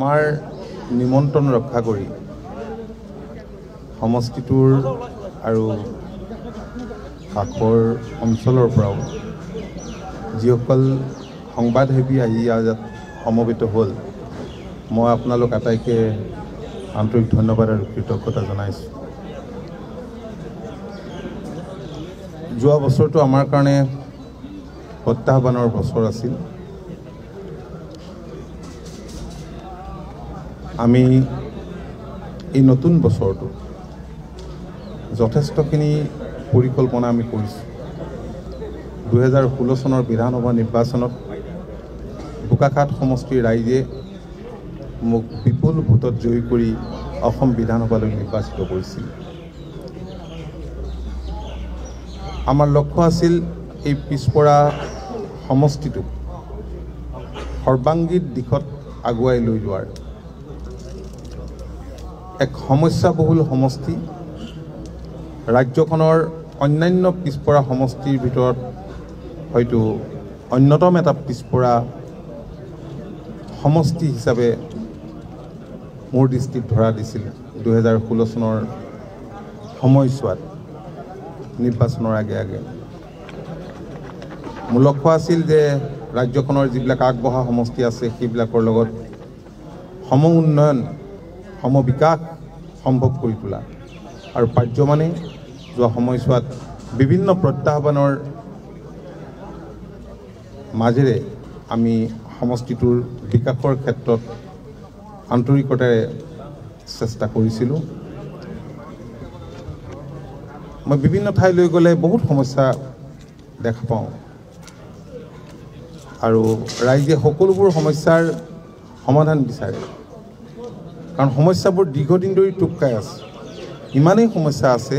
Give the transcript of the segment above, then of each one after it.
আমাৰ নিমন্ত্ৰণ ৰক্ষা কৰি সমষ্টিটোৰ আৰু কাষৰ অঞ্চলৰ পৰাও যিসকল সংবাদসেৱী আহি ইয়াত সমবেত হ'ল, মই আপোনালোক আটাইকে আন্তৰিক ধন্যবাদ আৰু কৃতজ্ঞতা জনাইছোঁ। যোৱা বছৰটো আমাৰ কাৰণে প্ৰত্যাহ্বানৰ বছৰ আছিল। আমি এই নতুন বছৰটো যথেষ্টখিনি পৰিকল্পনা আমি কৰিছোঁ। 2016 চনৰ বিধানসভা নিৰ্বাচনত বোকাখাট সমষ্টিৰ ৰাইজে মোক বিপুল ভোটত জয়ী কৰি অসম বিধানসভালৈ নিৰ্বাচিত কৰিছিল। আমাৰ লক্ষ্য আছিল এই পিছপৰা সমষ্টিটোক সৰ্বাংগীন দিশত আগুৱাই লৈ যোৱাৰ। এক সমস্যাবহুল সমষ্টি, ৰাজ্যখনৰ অন্যান্য পিছপৰা সমষ্টিৰ ভিতৰত হয়তো অন্যতম এটা পিছপৰা সমষ্টি হিচাপে মোৰ দৃষ্টিত ধৰা দিছিল 2016 চনৰ সময়ছোৱাত নিৰ্বাচনৰ আগে আগে। মোৰ লক্ষ্য আছিল যে ৰাজ্যখনৰ যিবিলাক আগবঢ়া সমষ্টি আছে সেইবিলাকৰ লগত সম উন্নয়ন, সমবিকাশ সম্ভৱ কৰি তোলা আৰু পাৰ্যমানে যোৱা সময়ছোৱাত বিভিন্ন প্ৰত্যাহ্বানৰ মাজেৰে আমি সমষ্টিটোৰ বিকাশৰ ক্ষেত্ৰত আন্তৰিকতাৰে চেষ্টা কৰিছিলোঁ। মই বিভিন্ন ঠাইলৈ গ'লে বহুত সমস্যা দেখা পাওঁ আৰু ৰাইজে সকলোবোৰ সমস্যাৰ সমাধান বিচাৰে, কাৰণ সমস্যাবোৰ দীৰ্ঘদিন ধৰি টোপ খাই আছে। ইমানেই সমস্যা আছে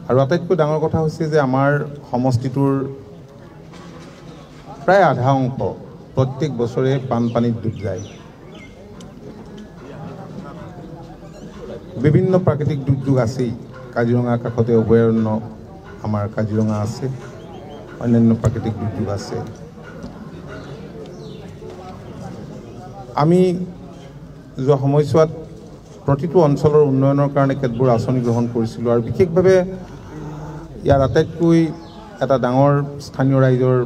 আৰু আটাইতকৈ ডাঙৰ কথা হৈছে যে আমাৰ সমষ্টিটোৰ প্ৰায় আধা অংশ প্ৰত্যেক বছৰে বানপানীত ডুব যায়। বিভিন্ন প্ৰাকৃতিক দুৰ্যোগ আছেই। কাজিৰঙাৰ কাষতে অভয়াৰণ্য আমাৰ কাজিৰঙা আছে, অন্যান্য প্ৰাকৃতিক দুৰ্যোগ আছে। আমি যোৱা সময়ছোৱাত প্ৰতিটো অঞ্চলৰ উন্নয়নৰ কাৰণে কেতবোৰ আঁচনি গ্ৰহণ কৰিছিলোঁ আৰু বিশেষভাৱে ইয়াৰ আটাইতকৈ এটা ডাঙৰ স্থানীয় ৰাইজৰ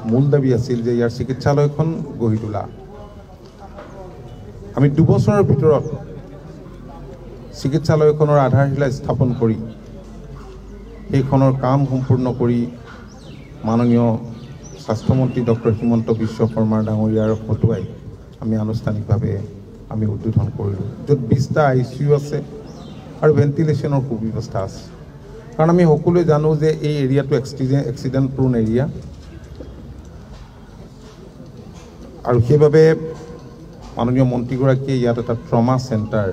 মূল দাবী আছিল যে ইয়াৰ চিকিৎসালয়খন গঢ়ি তোলা। আমি 2 বছৰৰ ভিতৰত চিকিৎসালয়খনৰ আধাৰশিলা স্থাপন কৰি সেইখনৰ কাম সম্পূৰ্ণ কৰি মাননীয় স্বাস্থ্যমন্ত্ৰী ডক্টৰ হিমন্ত বিশ্ব শৰ্মা ডাঙৰীয়াৰ হতুৱাই আমি আনুষ্ঠানিকভাৱে আমি উদ্বোধন কৰিলোঁ, য'ত 20টা ICU আছে আৰু ভেণ্টিলেশ্যনৰ সুব্যৱস্থা আছে। কাৰণ আমি সকলোৱে জানো যে এই এৰিয়াটো এক্সিডেণ্ট প্ৰোন এৰিয়া আৰু সেইবাবে মাননীয় মন্ত্ৰীগৰাকীয়ে ইয়াত এটা ট্ৰমা চেণ্টাৰ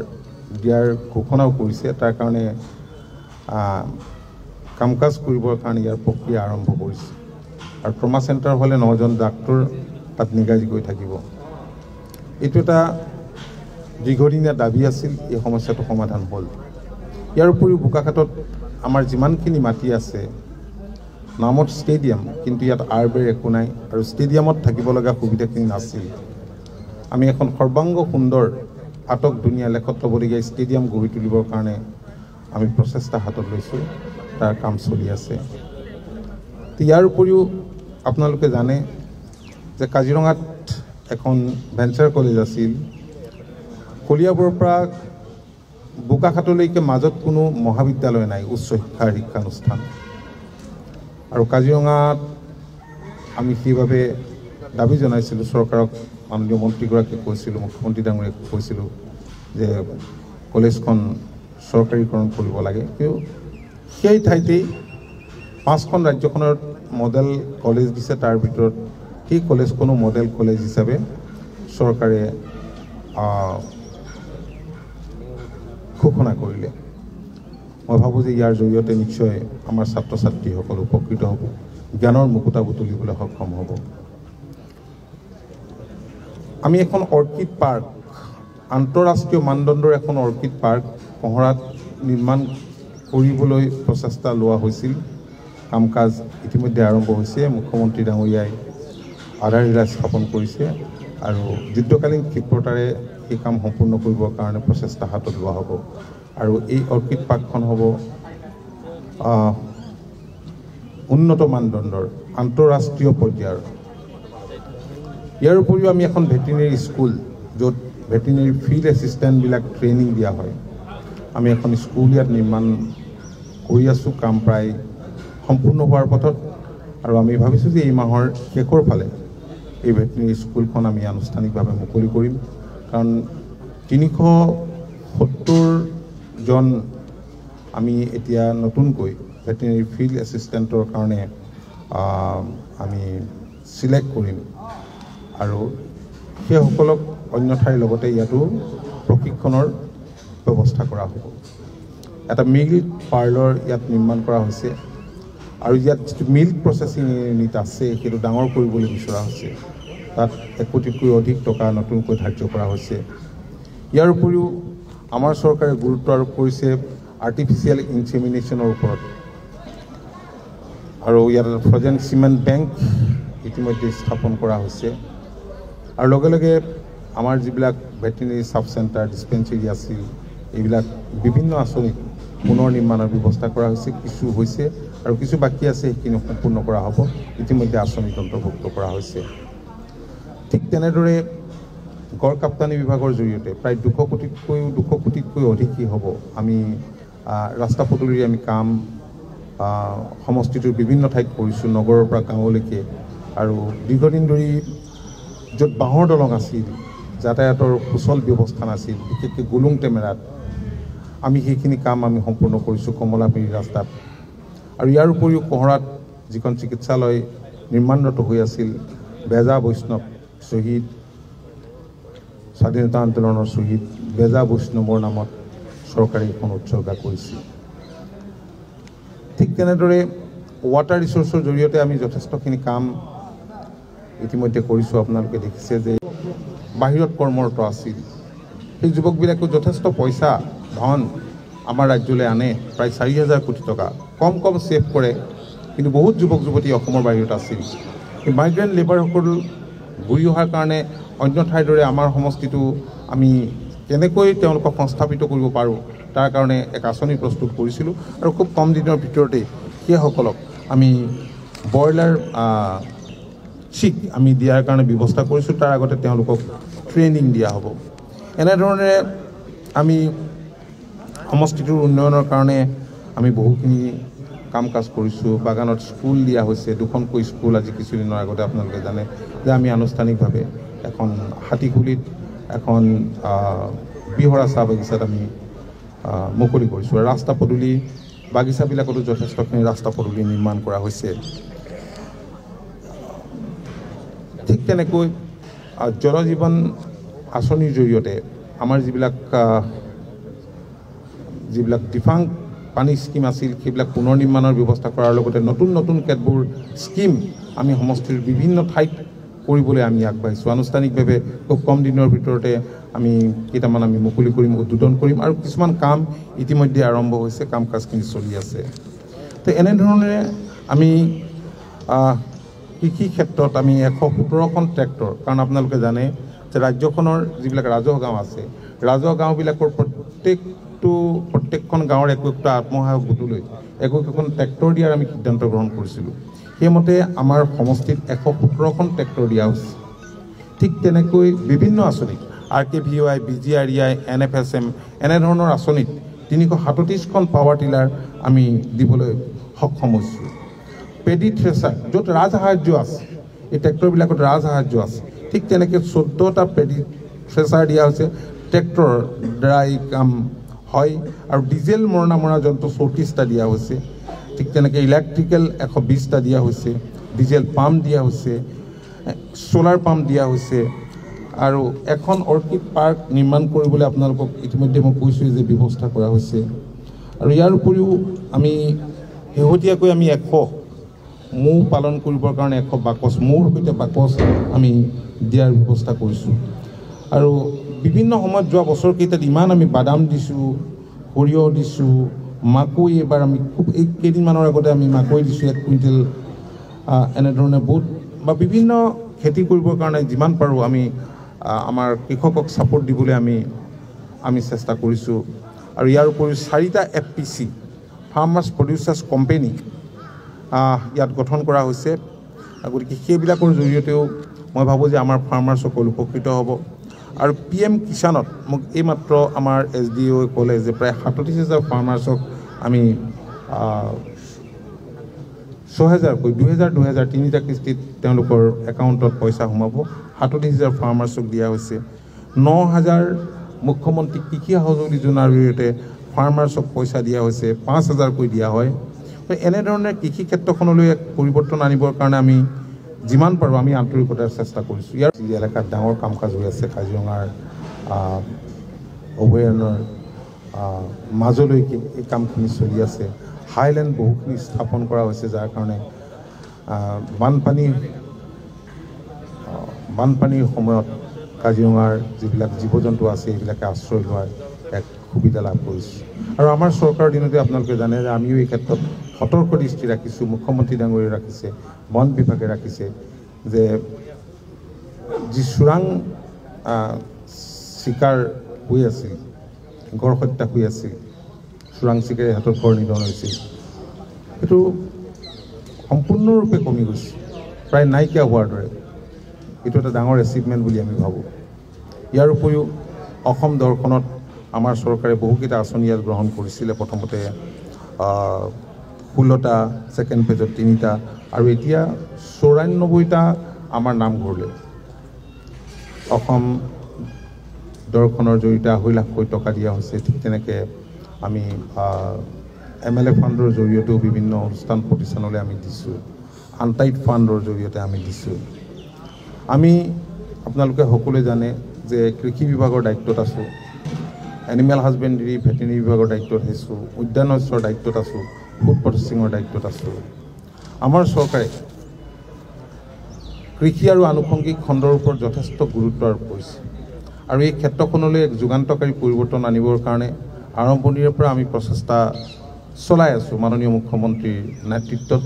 দিয়াৰ ঘোষণাও কৰিছে। তাৰ কাৰণে কাম কাজ কৰিবৰ কাৰণে ইয়াৰ প্ৰক্ৰিয়া আৰম্ভ কৰিছে আৰু ট্ৰমা চেণ্টাৰ হ'লে 9জন ডাক্তৰ তাত নিগাজি গৈ থাকিব। এইটো এটা দীৰ্ঘদিনীয়া দাবী আছিল, এই সমস্যাটো সমাধান হ'ল। ইয়াৰ উপৰিও বোকাখাটত আমাৰ যিমানখিনি মাটি আছে, নামত ষ্টেডিয়াম, কিন্তু ইয়াত আৰবেৰ একো নাই আৰু ষ্টেডিয়ামত থাকিব লগা সুবিধাখিনি নাছিল। আমি এখন সৰ্বাংগ সুন্দৰ আটক ধুনীয়া লেখত ল'বলগীয়া ষ্টেডিয়াম গঢ়ি তুলিবৰ কাৰণে আমি প্ৰচেষ্টা হাতত লৈছোঁ, তাৰ কাম চলি আছে। ইয়াৰ উপৰিও আপোনালোকে জানে যে কাজিৰঙাত এখন ভেঞ্চাৰ কলেজ আছিল। কলিয়াবৰৰ পৰা বোকাখাটলৈকে মাজত কোনো মহাবিদ্যালয় নাই, উচ্চ শিক্ষানুষ্ঠান। আৰু কাজিৰঙাত আমি সেইবাবে দাবী জনাইছিলোঁ চৰকাৰক, মাননীয় মন্ত্ৰীগৰাকীক কৈছিলোঁ, মুখ্যমন্ত্ৰী ডাঙৰীয়াক কৈছিলোঁ যে কলেজখন চৰকাৰীকৰণ কৰিব লাগে। কিন্তু সেই ঠাইতেই 5খন ৰাজ্যখনৰ মডেল কলেজ দিছে, তাৰ ভিতৰত সেই কলেজখনো মডেল কলেজ হিচাপে চৰকাৰে ঘোষণা কৰিলে। মই ভাবোঁ যে ইয়াৰ জৰিয়তে নিশ্চয় আমাৰ ছাত্ৰ ছাত্ৰীসকল উপকৃত হ'ব, জ্ঞানৰ মুকুতা বুটলিবলৈ সক্ষম হ'ব। আমি এখন অৰ্কিড পাৰ্ক, আন্তঃৰাষ্ট্ৰীয় মানদণ্ডৰ এখন অৰ্কিড পাৰ্ক কহৰাত নিৰ্মাণ কৰিবলৈ প্ৰচেষ্টা লোৱা হৈছিল। কাম কাজ ইতিমধ্যে আৰম্ভ হৈছে। মুখ্যমন্ত্ৰী ডাঙৰীয়াই আধাৰশিলা স্থাপন কৰিছে আৰু যুদ্ধকালীন ক্ষিপ্ৰতাৰে এই কাম সম্পূৰ্ণ কৰিবৰ কাৰণে প্ৰচেষ্টা হাতত লোৱা হ'ব আৰু এই অৰ্কিড পাৰ্কখন হ'ব উন্নত মানদণ্ডৰ আন্তঃৰাষ্ট্ৰীয় পৰ্যায়ৰ। ইয়াৰ উপৰিও আমি এখন ভেটেৰিনেৰী স্কুল য'ত ভেটেৰিনেৰী ফিল্ড এছিষ্টেণ্টবিলাক ট্ৰেইনিং দিয়া হয়, আমি এখন স্কুল ইয়াত নিৰ্মাণ কৰি আছোঁ। কাম প্ৰায় সম্পূৰ্ণ হোৱাৰ পথত আৰু আমি ভাবিছোঁ যে এই মাহৰ শেষৰ ফালে এই ভেটেৰিনেৰী স্কুলখন আমি আনুষ্ঠানিকভাৱে মুকলি কৰিম, কাৰণ 370জন আমি এতিয়া নতুনকৈ ভেটেৰিনেৰী ফিল্ড এছিষ্টেণ্টৰ কাৰণে আমি চিলেক্ট কৰিম আৰু সেইসকলক অন্য ঠাইৰ লগতে ইয়াতো প্ৰশিক্ষণৰ ব্যৱস্থা কৰা হ'ব। এটা মিল্ক পাৰ্লাৰ ইয়াত নিৰ্মাণ কৰা হৈছে আৰু ইয়াত যিটো মিল্ক প্ৰচেছিং ইউনিট আছে সেইটো ডাঙৰ কৰিবলৈ বিচৰা হৈছে। তাত 1 কোটিতকৈ অধিক টকা নতুনকৈ ধাৰ্য কৰা হৈছে। ইয়াৰ উপৰিও আমাৰ চৰকাৰে গুৰুত্ব আৰোপ কৰিছে আৰ্টিফিচিয়েল ইনচেমিনেশ্যনৰ ওপৰত আৰু ইয়াত ফ্ৰজেন চিমেণ্ট বেংক ইতিমধ্যে স্থাপন কৰা হৈছে আৰু লগে লগে আমাৰ যিবিলাক ভেটেৰিনেৰী চাব চেণ্টাৰ ডিছপেঞ্চেৰী আছিল এইবিলাক বিভিন্ন আঁচনিত পুনৰ নিৰ্মাণৰ ব্যৱস্থা কৰা হৈছে। কিছু হৈছে আৰু কিছু বাকী আছে, সেইখিনি সম্পূৰ্ণ কৰা হ'ব। ইতিমধ্যে আঁচনিত অন্তৰ্ভুক্ত কৰা হৈছে। ঠিক তেনেদৰে গড় কাপ্তানি বিভাগৰ জৰিয়তে প্ৰায় 200 কোটিতকৈ অধিক হ'ব। আমি ৰাস্তা পদূলিৰ আমি কাম সমষ্টিটোৰ বিভিন্ন ঠাইত কৰিছোঁ, নগৰৰ পৰা গাঁৱলৈকে। আৰু দীৰ্ঘদিন ধৰি য'ত বাঁহৰ দলং আছিল, যাতায়াতৰ সুচল ব্যৱস্থা নাছিল, বিশেষকৈ গুলুং টেমেৰাত, আমি সেইখিনি কাম আমি সম্পূৰ্ণ কৰিছোঁ কমলাবাৰী ৰাস্তাত। আৰু ইয়াৰ উপৰিও কহৰাত যিখন চিকিৎসালয় নিৰ্মাণৰত হৈ আছিল, বেজা বৈষ্ণৱ শ্বহীদ, স্বাধীনতা আন্দোলনৰ শ্বহীদ বেজা বৈষ্ণৱৰ নামত চৰকাৰে এখন উৎসৰ্গা কৰিছিল। ঠিক তেনেদৰে ৱাটাৰ ৰিচোৰ্চৰ জৰিয়তে আমি যথেষ্টখিনি কাম ইতিমধ্যে কৰিছোঁ। আপোনালোকে দেখিছে যে বাহিৰত কৰ্মৰত আছিল সেই যুৱকবিলাকো যথেষ্ট পইচা ধন আমাৰ ৰাজ্যলৈ আনে, প্ৰায় 4,000 কোটি টকা কম ছেভ কৰে। কিন্তু বহুত যুৱক যুৱতী অসমৰ বাহিৰত আছিল। মাইগ্ৰেণ্ট লেবাৰসকল ঘূৰি অহাৰ কাৰণে অন্য ঠাইৰ দৰে আমাৰ সমষ্টিটো আমি কেনেকৈ তেওঁলোকক সংস্থাপিত কৰিব পাৰোঁ তাৰ কাৰণে এক আঁচনি প্ৰস্তুত কৰিছিলোঁ আৰু খুব কম দিনৰ ভিতৰতে সেইসকলক আমি ব্ৰইলাৰ চিক আমি দিয়াৰ কাৰণে ব্যৱস্থা কৰিছোঁ। তাৰ আগতে তেওঁলোকক ট্ৰেইনিং দিয়া হ'ব। এনেধৰণে আমি সমষ্টিটোৰ উন্নয়নৰ কাৰণে আমি বহুখিনি কাম কাজ কৰিছোঁ। বাগানত স্কুল দিয়া হৈছে, 2খনকৈ স্কুল আজি কিছুদিনৰ আগতে আপোনালোকে জানে যে আমি আনুষ্ঠানিকভাৱে এখন হাতীকুলিত এখন বিহৰা চাহ বাগিচাত আমি মুকলি কৰিছোঁ। আৰু ৰাস্তা পদূলি বাগিচাবিলাকতো যথেষ্টখিনি ৰাস্তা পদূলি নিৰ্মাণ কৰা হৈছে। ঠিক তেনেকৈ জল জীৱন আঁচনিৰ জৰিয়তে আমাৰ যিবিলাক ডিফাং পানী স্কিম আছিল সেইবিলাক পুনৰ নিৰ্মাণৰ ব্যৱস্থা কৰাৰ লগতে নতুন নতুন কেতবোৰ স্কিম আমি সমষ্টিৰ বিভিন্ন ঠাইত কৰিবলৈ আমি আগবাঢ়িছোঁ। আনুষ্ঠানিকভাৱে খুব কম দিনৰ ভিতৰতে আমি কেইটামান আমি মুকলি কৰিম, উদ্বোধন কৰিম আৰু কিছুমান কাম ইতিমধ্যে আৰম্ভ হৈছে, কাম কাজখিনি চলি আছে। তো এনেধৰণে আমি কৃষি ক্ষেত্ৰত আমি 117খন ট্ৰেক্টৰ, কাৰণ আপোনালোকে জানে যে ৰাজ্যখনৰ যিবিলাক ৰাজহ গাঁও আছে, ৰাজহ গাঁওবিলাকৰ প্ৰত্যেকখন গাঁৱৰ একোটা আত্মসহায়ক গোটলৈ একোখন ট্ৰেক্টৰ দিয়াৰ আমি সিদ্ধান্ত গ্ৰহণ কৰিছিলোঁ। সেইমতে আমাৰ সমষ্টিত 117খন ট্ৰেক্টৰ দিয়া হৈছে। ঠিক তেনেকৈ বিভিন্ন আঁচনিত RKVY, BGREI, NFSM এনেধৰণৰ আঁচনিত 337খন পাৱাৰ টিলাৰ আমি দিবলৈ সক্ষম হৈছোঁ। পেডি থ্ৰেচাৰ য'ত ৰাজসাহাৰ্য আছে, এই ট্ৰেক্টৰবিলাকত ৰাজসাহাৰ্য আছে, ঠিক তেনেকৈ 14টা পেডি থ্ৰেচাৰ দিয়া হৈছে। ট্ৰেক্টৰৰ দ্বাৰা এই কাম হয় আৰু ডিজেল মৰণা যন্ত্ৰ 34টা দিয়া হৈছে। ঠিক তেনেকৈ ইলেক্ট্ৰিকেল 120টা দিয়া হৈছে, ডিজেল পাম্প দিয়া হৈছে, ছ'লাৰ পাম্প দিয়া হৈছে। আৰু এখন অৰ্কিড পাৰ্ক নিৰ্মাণ কৰিবলৈ আপোনালোকক ইতিমধ্যে মই কৈছোঁ যে ব্যৱস্থা কৰা হৈছে। আৰু ইয়াৰ উপৰিও আমি শেহতীয়াকৈ আমি 100 মৌ পালন কৰিবৰ কাৰণে 100 বাকচ মৌৰ সৈতে বাকচ আমি দিয়াৰ ব্যৱস্থা কৰিছোঁ। আৰু বিভিন্ন সময়ত যোৱা বছৰকেইটাত ইমান আমি বাদাম দিছোঁ, সৰিয়হ দিছোঁ, মাকৈ এবাৰ আমি খুব এই কেইদিনমানৰ আগতে আমি মাকৈ দিছোঁ 1 কুইণ্টেল। এনেধৰণে বুট বা বিভিন্ন খেতি কৰিবৰ কাৰণে যিমান পাৰোঁ আমি আমাৰ কৃষকক ছাপোৰ্ট দিবলৈ আমি চেষ্টা কৰিছোঁ আৰু ইয়াৰ উপৰিও 4টা FPC ফাৰ্মাৰ্ছ প্ৰডিউচাৰ্ছ কোম্পানী ইয়াত গঠন কৰা হৈছে গতিকে সেইবিলাকৰ জৰিয়তেও মই ভাবোঁ যে আমাৰ ফাৰ্মাৰ্ছসকল উপকৃত হ'ব আৰু PM কিষাণত মোক এইমাত্ৰ আমাৰ SDO ক'লে যে প্ৰায় 37,000 ফাৰ্মাৰ্ছক আমি 6,000কৈ 2,000 তিনিটা কিস্তিত তেওঁলোকৰ একাউণ্টত পইচা সোমাব 37,000 ফাৰ্মাৰ্ছক দিয়া হৈছে 9,000 মুখ্যমন্ত্ৰী কৃষি সঁজুলি যোজনাৰ জৰিয়তে ফাৰ্মাৰ্ছক পইচা দিয়া হৈছে 5,000কৈ দিয়া হয় এনেধৰণে কৃষি ক্ষেত্ৰখনলৈ এক পৰিৱৰ্তন আনিবৰ কাৰণে আমি যিমান পাৰোঁ আমি আন্তৰিকতাৰ চেষ্টা কৰিছোঁ ইয়াৰ এলেকাত ডাঙৰ কাম কাজ হৈ আছে কাজিৰঙাৰ অভয়াৰণ্যৰ মাজলৈকে এই কামখিনি চলি আছে হাইলেণ্ড বহুখিনি স্থাপন কৰা হৈছে যাৰ কাৰণে বানপানীৰ সময়ত কাজিৰঙাৰ যিবিলাক জীৱ জন্তু আছে এইবিলাকে আশ্ৰয় লোৱাৰ এক সুবিধা লাভ কৰিছে আৰু আমাৰ চৰকাৰৰ দিনতে আপোনালোকে জানে যে আমিও এই ক্ষেত্ৰত সতৰ্ক দৃষ্টি ৰাখিছোঁ মুখ্যমন্ত্ৰী ডাঙৰীয়ে ৰাখিছে বন বিভাগে ৰাখিছে যে যি চোৰাং চিকাৰ হৈ আছিল গড় হত্যা হৈ আছিল চোৰাং চিকাৰীৰ হাতত গড় নিধন হৈছিল এইটো সম্পূৰ্ণৰূপে কমি গৈছে প্ৰায় নাইকিয়া হোৱাৰ দৰে এইটো এটা ডাঙৰ এচিভমেণ্ট বুলি আমি ভাবোঁ ইয়াৰ উপৰিও অসম দৰ্শনত আমাৰ চৰকাৰে বহুকেইটা আঁচনি ইয়াত গ্ৰহণ কৰিছিলে প্ৰথমতে 16টা ছেকেণ্ড ফেজত 3টা আৰু এতিয়া 94টা আমাৰ নামঘৰলৈ অসম দৰ্শনৰ জৰিয়তে 2.5 লাখকৈ টকা দিয়া হৈছে ঠিক তেনেকৈ আমি MLA ফাণ্ডৰ জৰিয়তেও বিভিন্ন অনুষ্ঠান প্ৰতিষ্ঠানলৈ আমি দিছোঁ আনটাইড ফাণ্ডৰ জৰিয়তে আমি দিছোঁ আমি আপোনালোকে সকলোৱে জানে যে কৃষি বিভাগৰ দায়িত্বত আছোঁ এনিমেল হাজবেণ্ডেৰী ভেটেনেৰী বিভাগৰ দায়িত্বত আছোঁ উদ্যান শস্যৰ দায়িত্বত আছোঁ ফুড প্ৰচেছিঙৰ দায়িত্বত আছোঁ আমাৰ চৰকাৰে কৃষি আৰু আনুষংগিক খণ্ডৰ ওপৰত যথেষ্ট গুৰুত্ব আৰোপ কৰিছে আৰু এই ক্ষেত্ৰখনলৈ এক যুগান্তকাৰী পৰিৱৰ্তন আনিবৰ কাৰণে আৰম্ভণিৰে পৰা আমি প্ৰচেষ্টা চলাই আছোঁ মাননীয় মুখ্যমন্ত্ৰীৰ নেতৃত্বত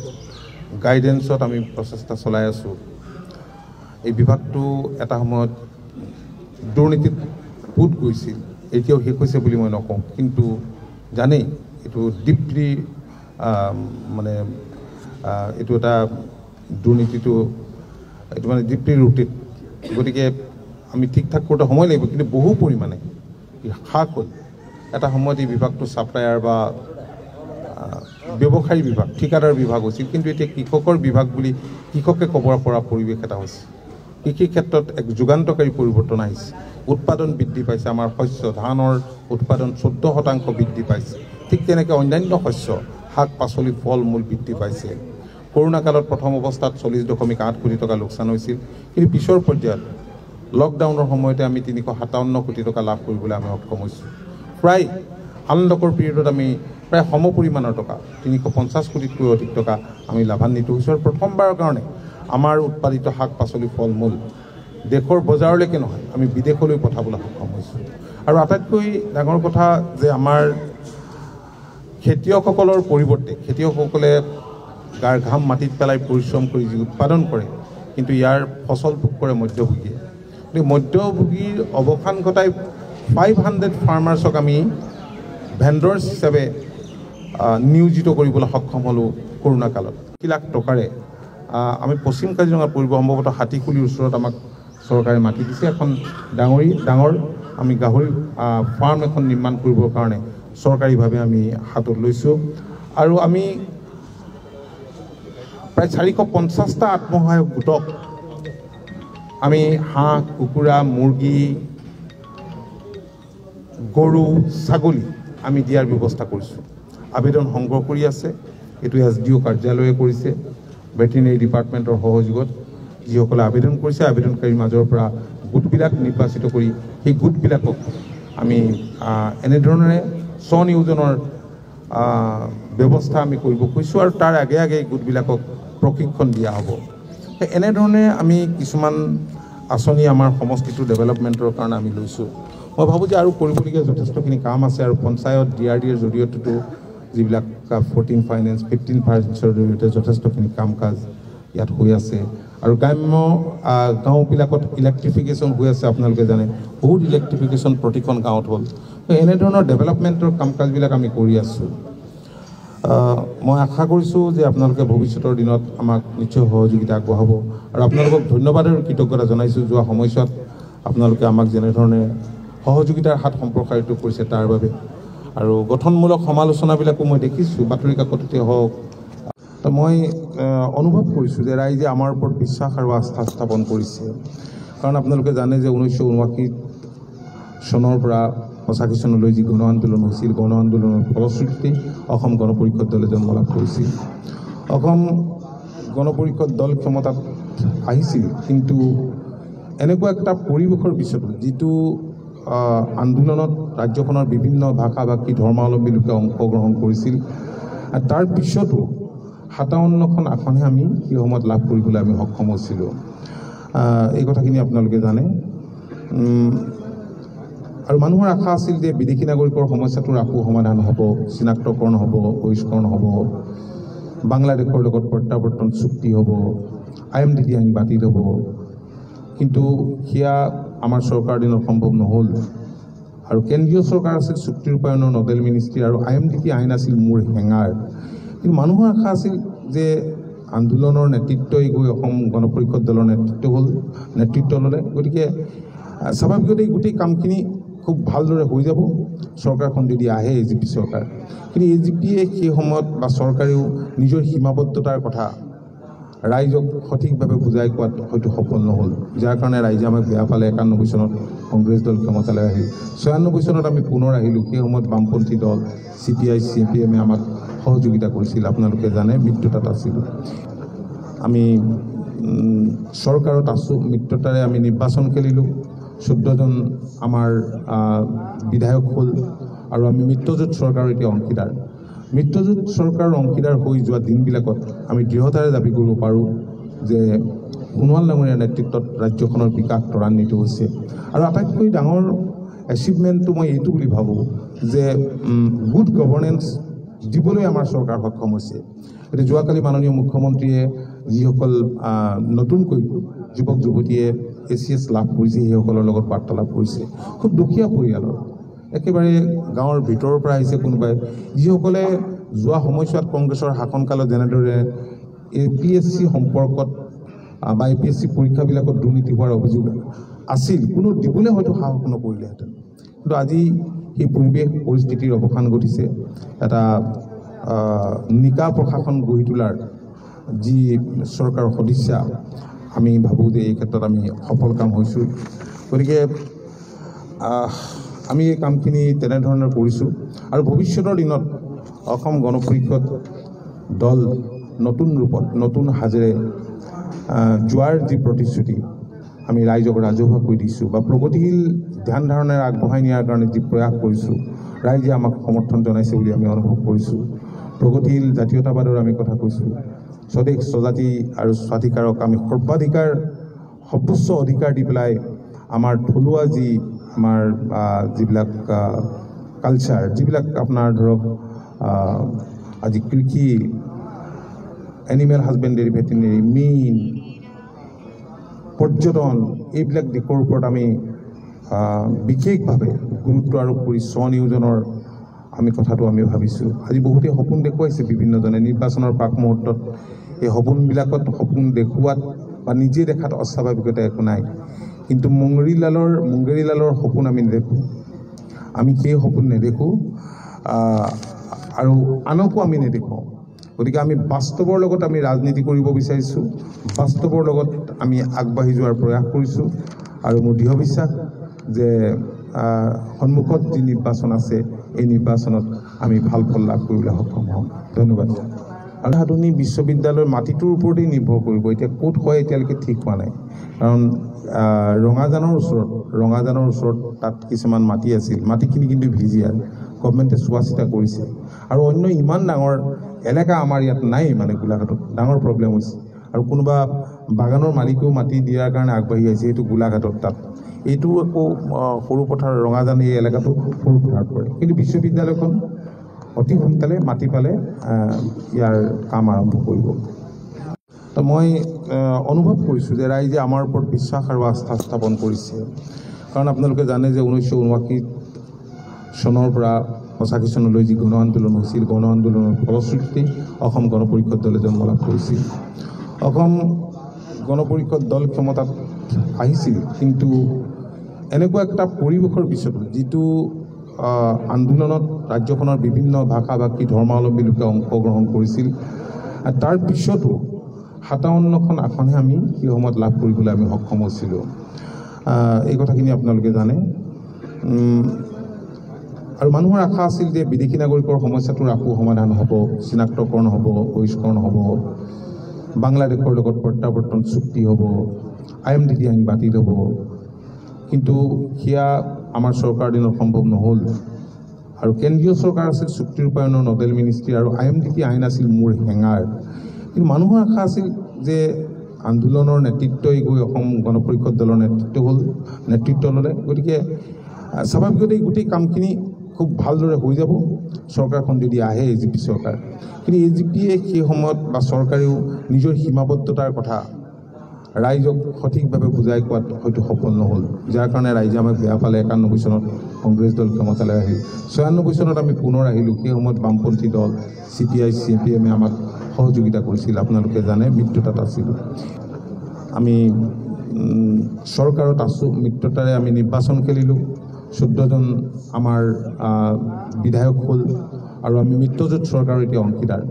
গাইডেন্সত আমি প্ৰচেষ্টা চলাই আছোঁ এই বিভাগটো এটা সময়ত দুৰ্নীতিত পুত গৈছিল এতিয়াও শেষ হৈছে বুলি মই নকওঁ কিন্তু জানেই এইটো ডিপলি মানে এইটো এটা দুৰ্নীতিটো এইটো মানে ডিপলি ৰুটেড গতিকে আমি ঠিক ঠাক কৰোঁতে সময় লাগিব কিন্তু বহু পৰিমাণে হ্ৰাস হ'ল এটা সময়ত এই বিভাগটো ছাপ্লায়াৰ বা ব্যৱসায়ী বিভাগ ঠিকাদাৰ বিভাগ হৈছিল কিন্তু এতিয়া কৃষকৰ বিভাগ বুলি কৃষকে ক'ব পৰা পৰিৱেশ এটা হৈছে কৃষি ক্ষেত্ৰত এক যুগান্তকাৰী পৰিৱৰ্তন আহিছে উৎপাদন বৃদ্ধি পাইছে আমাৰ শস্য ধানৰ উৎপাদন 14% বৃদ্ধি পাইছে ঠিক তেনেকৈ অন্যান্য শস্য শাক পাচলি ফল মূল বৃদ্ধি পাইছে কৰোণা কালত প্ৰথম অৱস্থাত 40.8 কোটি টকা লোকচান হৈছিল কিন্তু পিছৰ পৰ্যায়ত লকডাউনৰ সময়তে আমি 357 কোটি টকা লাভ কৰিবলৈ আমি সক্ষম হৈছোঁ প্ৰায় আনন্দকৰ পিৰিয়ডত আমি প্ৰায় সম পৰিমাণৰ টকা 350 কোটিতকৈ অধিক টকা আমি লাভান্বিত হৈছোঁ আৰু প্ৰথমবাৰৰ কাৰণে আমাৰ উৎপাদিত শাক পাচলি ফল মূল দেশৰ বজাৰলৈকে নহয় আমি বিদেশলৈ পঠাবলৈ সক্ষম হৈছোঁ আৰু আটাইতকৈ ডাঙৰ কথা যে আমাৰ খেতিয়কসকলৰ পৰিৱৰ্তে খেতিয়কসকলে গাৰ ঘাম মাটিত পেলাই পৰিশ্ৰম কৰি যি উৎপাদন কৰে কিন্তু ইয়াৰ ফচল ভোগ কৰে মধ্যভোগীয়ে গতিকে মধ্যভোগীৰ অৱসান ঘটাই 500 ফাৰ্মাৰ্ছক আমি ভেণ্ডৰ্ছ হিচাপে নিয়োজিত কৰিবলৈ সক্ষম হ'লোঁ কৰোণা কালত 1 লাখ টকাৰে আমি পশ্চিম কাজিৰঙাত পৰিব সম্ভৱতঃ হাতীকুলিৰ ওচৰত আমাক চৰকাৰে মাটি দিছে এখন ডাঙৰ আমি গাহৰি ফাৰ্ম এখন নিৰ্মাণ কৰিবৰ কাৰণে চৰকাৰীভাৱে আমি হাতত লৈছোঁ আৰু আমি প্ৰায় 450টা আত্মসহায়ক গোটক আমি হাঁহ কুকুৰা মুৰ্গী গৰু ছাগলী আমি দিয়াৰ ব্যৱস্থা কৰিছোঁ আবেদন সংগ্ৰহ কৰি আছে এইটো SDO কাৰ্যালয়ে কৰিছে ভেটেনেৰী ডিপাৰ্টমেণ্টৰ সহযোগত যিসকলে আবেদন কৰিছে আবেদনকাৰীৰ মাজৰ পৰা গোটবিলাক নিৰ্বাচিত কৰি সেই গোটবিলাকক আমি এনেধৰণে স্বনিয়োজনৰ ব্যৱস্থা আমি কৰিব খুজিছোঁ আৰু তাৰ আগে আগে এই গোটবিলাকক প্ৰশিক্ষণ দিয়া হ'ব এনেধৰণে আমি কিছুমান আঁচনি আমাৰ সমষ্টিটোৰ ডেভেলপমেণ্টৰ কাৰণে আমি লৈছোঁ মই ভাবোঁ যে আৰু কৰিবলগীয়া যথেষ্টখিনি কাম আছে আৰু পঞ্চায়ত DRDৰ জৰিয়তেতো যিবিলাক 14 ফাইনেন্স 15 ফাইনেন্সৰ জৰিয়তে যথেষ্টখিনি কাম কাজ ইয়াত হৈ আছে আৰু গ্ৰাম্য গাঁওবিলাকত ইলেক্ট্ৰিফিকেশ্যন হৈ আছে আপোনালোকে জানে বহুত ইলেক্ট্ৰিফিকেশ্যন প্ৰতিখন গাঁৱত হ'ল এনেধৰণৰ ডেভেলপমেণ্টৰ কাম কাজবিলাক আমি কৰি আছোঁ মই আশা কৰিছোঁ যে আপোনালোকে ভৱিষ্যতৰ দিনত আমাক নিশ্চয় সহযোগিতা আগবঢ়াব আৰু আপোনালোকক ধন্যবাদ আৰু কৃতজ্ঞতা জনাইছোঁ যোৱা সময়ছোৱাত আপোনালোকে আমাক যেনেধৰণে সহযোগিতাৰ হাত সম্প্ৰসাৰিত কৰিছে তাৰ বাবে আৰু গঠনমূলক সমালোচনাবিলাকো মই দেখিছোঁ বাতৰি কাকততে হওক তো মই অনুভৱ কৰিছোঁ যে ৰাইজে আমাৰ ওপৰত বিশ্বাস আৰু আস্থা স্থাপন কৰিছে কাৰণ আপোনালোকে জানে যে 1979 চনৰ পৰা 85 চনলৈ যি গণ আন্দোলন হৈছিল গণ আন্দোলনৰ ফলশ্ৰুতিতে অসম গণ পৰিষদ দলে জন্ম লাভ কৰিছিল অসম গণ পৰিষদ দল ক্ষমতাত আহিছিল কিন্তু এনেকুৱা একটা পৰিৱেশৰ পিছতো যিটো আন্দোলনত ৰাজ্যখনৰ বিভিন্ন ভাষা ভাষী ধৰ্মাৱলম্বী লোকে অংশগ্ৰহণ কৰিছিল তাৰ পিছতো 57খন আসনহে আমি সেই সময়ত লাভ কৰিবলৈ আমি সক্ষম হৈছিলোঁ এই কথাখিনি আপোনালোকে জানে আৰু মানুহৰ আশা আছিল যে বিদেশী নাগৰিকৰ সমস্যাটোৰ আকৌ সমাধান হ'ব চিনাক্তকৰণ হ'ব বহিষ্কৰণ হ'ব বাংলাদেশৰ লগত প্ৰত্যাৱৰ্তন চুক্তি হ'ব IMDT আইন বাতিল হ'ব কিন্তু সেয়া আমাৰ চৰকাৰ দিনত সম্ভৱ নহ'ল আৰু কেন্দ্ৰীয় চৰকাৰ আছিল চুক্তি ৰূপায়ণৰ নডেল মিনিষ্ট্ৰী আৰু IMDT আইন আছিল মূৰ হেঙাৰ কিন্তু মানুহৰ আশা আছিল যে আন্দোলনৰ নেতৃত্বই গৈ অসম গণ পৰিষদ দলৰ নেতৃত্ব ল'লে গতিকে স্বাভাৱিকতে গোটেই কামখিনি খুব ভালদৰে হৈ যাব চৰকাৰখন যদি আহে AGP চৰকাৰ কিন্তু AGPয়ে সেই সময়ত বা চৰকাৰেও নিজৰ সীমাবদ্ধতাৰ কথা ৰাইজক সঠিকভাৱে বুজাই কোৱাত হয়তো সফল নহ'ল যাৰ কাৰণে ৰাইজে আমাক বেয়া পালে 91 চনত কংগ্ৰেছ দল ক্ষমতালৈ আহিল 96 চনত আমি পুনৰ আহিলোঁ সেই সময়ত বামপন্থী দল CPI CPMে আমাক সহযোগিতা কৰিছিল আপোনালোকে জানে মিত্ৰতাত আছিল আমি চৰকাৰত আছোঁ মিত্ৰতাৰে আমি নিৰ্বাচন খেলিলোঁ 14জন আমাৰ বিধায়ক হ'ল আৰু আমি মিত্ৰজোঁট চৰকাৰৰ এতিয়া অংশীদাৰ মিত্ৰজোঁট চৰকাৰৰ অংশীদাৰ হৈ যোৱা দিনবিলাকত আমি দৃঢ়তাৰে দাবী কৰিব পাৰোঁ যে সোণোৱাল ডাঙৰীয়াৰ নেতৃত্বত ৰাজ্যখনৰ বিকাশ ত্বৰান্বিত হৈছে আৰু আটাইতকৈ ডাঙৰ এচিভমেণ্টটো মই এইটো বুলি ভাবোঁ যে গুড গভৰ্নেন্স দিবলৈ আমাৰ চৰকাৰ সক্ষম হৈছে এতিয়া যোৱাকালি মাননীয় মুখ্যমন্ত্ৰীয়ে যিসকল নতুনকৈ যুৱক যুৱতীয়ে ACS লাভ কৰিছে সেইসকলৰ লগত বাৰ্তালাপ কৰিছে খুব দুখীয়া পৰিয়ালৰ একেবাৰে গাঁৱৰ ভিতৰৰ পৰা আহিছে কোনোবাই যিসকলে যোৱা সময়ছোৱাত কংগ্ৰেছৰ শাসনকালত যেনেদৰে APSC সম্পৰ্কত বা APSC পৰীক্ষাবিলাকত দুৰ্নীতি হোৱাৰ অভিযোগ আছিল কোনো দিবলৈ হয়তো সাহস নকৰিলেহেঁতেন কিন্তু আজি সেই পৰিৱেশ পৰিস্থিতিৰ অৱসান ঘটিছে এটা নিকা প্ৰশাসন গঢ়ি তোলাৰ যি চৰকাৰৰ সদিচ্ছা আমি ভাবোঁ যে এই ক্ষেত্ৰত আমি সফল কাম হৈছোঁ গতিকে আমি এই কামখিনি তেনেধৰণে কৰিছোঁ আৰু ভৱিষ্যতৰ দিনত অসম গণ পৰিষদ দল নতুন ৰূপত নতুন সাজেৰে যোৱাৰ যি প্ৰতিশ্ৰুতি আমি ৰাইজক ৰাজহুৱা কৈ দিছোঁ বা প্ৰগতিশীল ধ্যান ধাৰণেৰে আগবঢ়াই নিয়াৰ কাৰণে যি প্ৰয়াস কৰিছোঁ ৰাইজে আমাক সমৰ্থন জনাইছে বুলি আমি অনুভৱ কৰিছোঁ প্ৰগতিশীল জাতীয়তাবাদৰ আমি কথা কৈছোঁ স্বদেশ স্বজাতি আৰু স্বাধিকাৰক আমি সৰ্বাধিকাৰ সৰ্বোচ্চ অধিকাৰ দি পেলাই আমাৰ থলুৱা যি আমাৰ যিবিলাক কালচাৰ যিবিলাক আপোনাৰ ধৰক আজি কৃষি এনিমেল হাজবেণ্ডেৰী ভেটেনেৰী মীন পৰ্যটন এইবিলাক দিশৰ ওপৰত আমি বিশেষভাৱে গুৰুত্ব আৰোপ কৰি স্বনিয়োজনৰ আমি কথাটো আমি ভাবিছোঁ আজি বহুতে সপোন দেখুৱাইছে বিভিন্নজনে নিৰ্বাচনৰ প্ৰাক মুহূৰ্তত এই সপোনবিলাকত সপোন দেখুৱাত বা নিজে দেখাত অস্বাভাৱিকতা একো নাই কিন্তু মুংগেৰীলালৰ সপোন আমি নেদেখোঁ আমি সেই সপোন নেদেখোঁ আৰু আনকো আমি নেদেখোঁ গতিকে আমি বাস্তৱৰ লগত আমি ৰাজনীতি কৰিব বিচাৰিছোঁ বাস্তৱৰ লগত আমি আগবাঢ়ি যোৱাৰ প্ৰয়াস কৰিছোঁ আৰু মোৰ দৃঢ় বিশ্বাস যে সন্মুখত যি নিৰ্বাচন আছে এই নিৰ্বাচনত আমি ভাল ফল লাভ কৰিবলৈ সক্ষম হ'ম ধন্যবাদ আৰু আধুনিক বিশ্ববিদ্যালয়ৰ মাটিটোৰ ওপৰতেই নিৰ্ভৰ কৰিব এতিয়া ক'ত হয় এতিয়ালৈকে ঠিক হোৱা নাই কাৰণ ৰঙাজানৰ ওচৰত তাত কিছুমান মাটি আছিল মাটিখিনি কিন্তু ভিজিয়াৰ গভৰ্ণমেণ্টে চোৱা চিতা কৰিছে আৰু অন্য ইমান ডাঙৰ এলেকা আমাৰ ইয়াত নাই মানে গোলাঘাটত ডাঙৰ প্ৰব্লেম হৈছে আৰু কোনোবা বাগানৰ মালিকেও মাটি দিয়াৰ কাৰণে আগবাঢ়ি আহিছে এইটো গোলাঘাটত তাত এইটো আকৌ সৰু পথাৰ ৰঙাজান এই এলেকাটো সৰু পথাৰত পৰে কিন্তু বিশ্ববিদ্যালয়খন অতি সোনকালে মাটি পালে ইয়াৰ কাম আৰম্ভ কৰিব তো মই অনুভৱ কৰিছোঁ যে ৰাইজে আমাৰ ওপৰত বিশ্বাস আৰু আস্থা স্থাপন কৰিছে। কাৰণ আপোনালোকে জানে যে 1979 চনৰ পৰা 85 চনলৈ যি গণ আন্দোলন হৈছিল, গণ আন্দোলনৰ ফলশ্ৰুতিতে অসম গণ পৰিষদ দলে জন্ম লাভ কৰিছিল। অসম গণ পৰিষদ দল ক্ষমতাত আহিছিল, কিন্তু এনেকুৱা একটা পৰিৱেশৰ পিছতো যিটো আন্দোলনত ৰাজ্যখনৰ বিভিন্ন ভাষা ভাষী ধৰ্মাৱলম্বী লোকে অংশগ্ৰহণ কৰিছিল, তাৰ পিছতো 57খন আসনহে আমি সেই সময়ত লাভ কৰিবলৈ আমি সক্ষম হৈছিলোঁ। এই কথাখিনি আপোনালোকে জানে। আৰু মানুহৰ আশা আছিল যে বিদেশী নাগৰিকৰ সমস্যাটোৰ আকৌ সমাধান হ'ব, চিনাক্তকৰণ হ'ব, বহিষ্কৰণ হ'ব, বাংলাদেশৰ লগত প্ৰত্যাৱৰ্তন চুক্তি হ'ব, IMDT আইন বাতিল হ'ব। কিন্তু সেয়া আমাৰ চৰকাৰ দিনত সম্ভৱ নহ'ল। আৰু কেন্দ্ৰীয় চৰকাৰ আছিল চুক্তি ৰূপায়ণৰ নডেল মিনিষ্ট্ৰী, আৰু IMDT আইন আছিল মূৰ হেঙাৰ। কিন্তু মানুহৰ আশা আছিল যে আন্দোলনৰ নেতৃত্বই গৈ অসম গণ পৰিষদ দলৰ নেতৃত্ব ল'লে, গতিকে স্বাভাৱিকতে গোটেই কামখিনি খুব ভালদৰে হৈ যাব চৰকাৰখন যদি আহে AGP চৰকাৰ। কিন্তু AGPয়ে সেই সময়ত বা চৰকাৰেও নিজৰ সীমাবদ্ধতাৰ কথা ৰাইজক সঠিকভাৱে বুজাই কোৱাত হয়তো সফল নহ'ল, যাৰ কাৰণে ৰাইজে আমাক বেয়া পালে। 91 চনত কংগ্ৰেছ দল ক্ষমতালৈ আহিল, 96 চনত আমি পুনৰ আহিলোঁ। সেই সময়ত বামপন্থী দল CPI CPM আমাক সহযোগিতা কৰিছিল, আপোনালোকে জানে, মিত্ৰতাত আছিল। আমি চৰকাৰত আছোঁ, মিত্ৰতাৰে আমি নিৰ্বাচন খেলিলোঁ, 14জন আমাৰ বিধায়ক হ'ল, আৰু আমি মিত্ৰজোঁট চৰকাৰৰ এতিয়া অংশীদাৰ।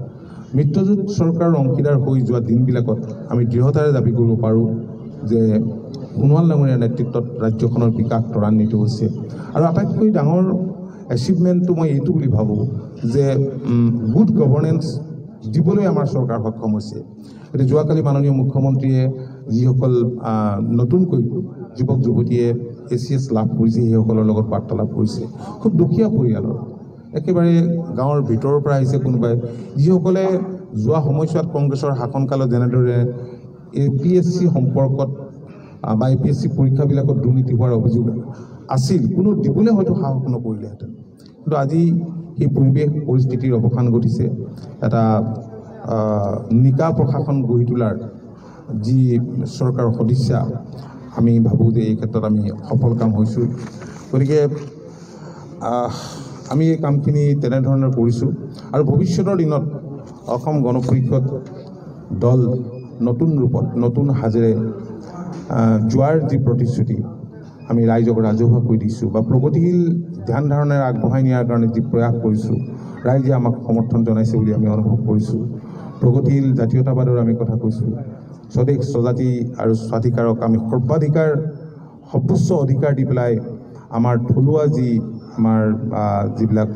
মিত্ৰজোঁট চৰকাৰৰ অংশীদাৰ হৈ যোৱা দিনবিলাকত আমি দৃঢ়তাৰে দাবী কৰিব পাৰোঁ যে সোণোৱাল ডাঙৰীয়াৰ নেতৃত্বত ৰাজ্যখনৰ বিকাশ ত্বৰান্বিত হৈছে। আৰু আটাইতকৈ ডাঙৰ এচিভমেণ্টটো মই এইটো বুলি ভাবোঁ যে গুড গভৰ্নেন্স দিবলৈ আমাৰ চৰকাৰ সক্ষম হৈছে। এতিয়া যোৱাকালি মাননীয় মুখ্যমন্ত্ৰীয়ে যিসকল নতুনকৈ যুৱক যুৱতীয়ে ACS লাভ কৰিছে, সেইসকলৰ লগত বাৰ্তালাপ কৰিছে। খুব দুখীয়া পৰিয়ালৰ, একেবাৰে গাঁৱৰ ভিতৰৰ পৰা আহিছে কোনোবাই, যিসকলে যোৱা সময়ছোৱাত কংগ্ৰেছৰ শাসনকালত যেনেদৰে APSC সম্পৰ্কত বা APSC পৰীক্ষাবিলাকত দুৰ্নীতি হোৱাৰ অভিযোগ আছিল, কোনো দিবলৈ হয়তো সাহস নকৰিলেহেঁতেন। কিন্তু আজি সেই পৰিৱেশ পৰিস্থিতিৰ অৱসান ঘটিছে। এটা নিকা প্ৰশাসন গঢ়ি তোলাৰ যি চৰকাৰৰ সদিচ্ছা, আমি ভাবোঁ যে এই ক্ষেত্ৰত আমি সফল কাম হৈছোঁ। গতিকে আমি এই কামখিনি তেনেধৰণে কৰিছোঁ, আৰু ভৱিষ্যতৰ দিনত অসম গণ পৰিষদ দল নতুন ৰূপত, নতুন সাজেৰে যোৱাৰ যি প্ৰতিশ্ৰুতি আমি ৰাইজক ৰাজহুৱাকৈ দিছোঁ, বা প্ৰগতিশীল ধ্যান ধাৰণেৰে আগবঢ়াই নিয়াৰ কাৰণে যি প্ৰয়াস কৰিছোঁ, ৰাইজে আমাক সমৰ্থন জনাইছে বুলি আমি অনুভৱ কৰিছোঁ। প্ৰগতিশীল জাতীয়তাবাদৰ আমি কথা কৈছোঁ, স্বদেশ স্বজাতি আৰু স্বাধিকাৰক আমি সৰ্বাধিকাৰ সৰ্বোচ্চ অধিকাৰ দি পেলাই আমাৰ থলুৱা যি আমাৰ যিবিলাক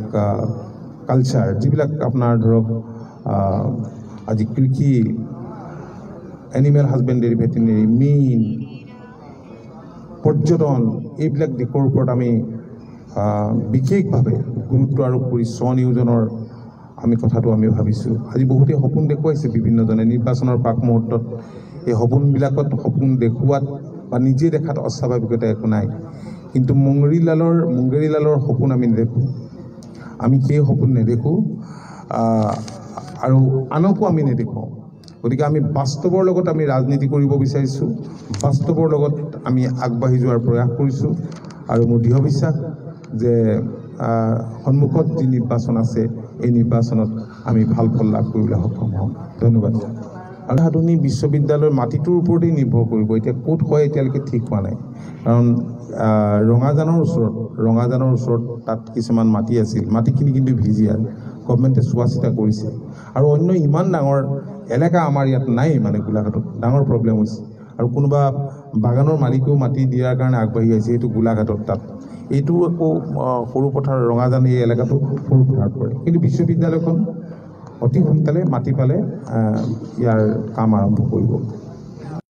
কালচাৰ, যিবিলাক আপোনাৰ ধৰক আজি কৃষি, এনিমেল হাজবেণ্ডেৰী, ভেটেনেৰী, মীন, পৰ্যটন, এইবিলাক দিশৰ ওপৰত আমি বিশেষভাৱে গুৰুত্ব আৰোপ কৰি স্বনিয়োজনৰ আমি কথাটো আমি ভাবিছোঁ। আজি বহুতে সপোন দেখুৱাইছে বিভিন্নজনে নিৰ্বাচনৰ প্ৰাক মুহূৰ্তত। এই সপোনবিলাকত সপোন দেখুৱাত বা নিজে দেখাত অস্বাভাৱিকতা একো নাই, কিন্তু মুংগেৰীলালৰ সপোন আমি নেদেখোঁ। আমি সেই সপোন নেদেখোঁ আৰু আনকো আমি নেদেখুৱাওঁ। গতিকে আমি বাস্তৱৰ লগত আমি ৰাজনীতি কৰিব বিচাৰিছোঁ, বাস্তৱৰ লগত আমি আগবাঢ়ি যোৱাৰ প্ৰয়াস কৰিছোঁ, আৰু মোৰ দৃঢ় বিশ্বাস যে সন্মুখত যি নিৰ্বাচন আছে, এই নিৰ্বাচনত আমি ভাল ফল লাভ কৰিবলৈ সক্ষম হ'ম। ধন্যবাদ। আৰু আধুনী বিশ্ববিদ্যালয়ৰ মাটিটোৰ ওপৰতেই নিৰ্ভৰ কৰিব। এতিয়া ক'ত হয় এতিয়ালৈকে ঠিক হোৱা নাই, কাৰণ ৰঙাজানৰ ওচৰত তাত কিছুমান মাটি আছিল, মাটিখিনি কিন্তু ভিজিয়াৰ গভমেণ্টে চোৱা চিতা কৰিছে। আৰু অন্য ইমান ডাঙৰ এলেকা আমাৰ ইয়াত নাই, মানে গোলাঘাটত ডাঙৰ প্ৰব্লেম হৈছে। আৰু কোনোবা বাগানৰ মালিকেও মাটি দিয়াৰ কাৰণে আগবাঢ়ি আহিছে, সেইটো গোলাঘাটত। তাত এইটো আকৌ সৰু পথাৰ, ৰঙাজান এই এলেকাটো সৰু পথাৰত পৰে। কিন্তু বিশ্ববিদ্যালয়খন অতি সোনকালে মাটি পালে ইয়াৰ কাম আৰম্ভ কৰিব।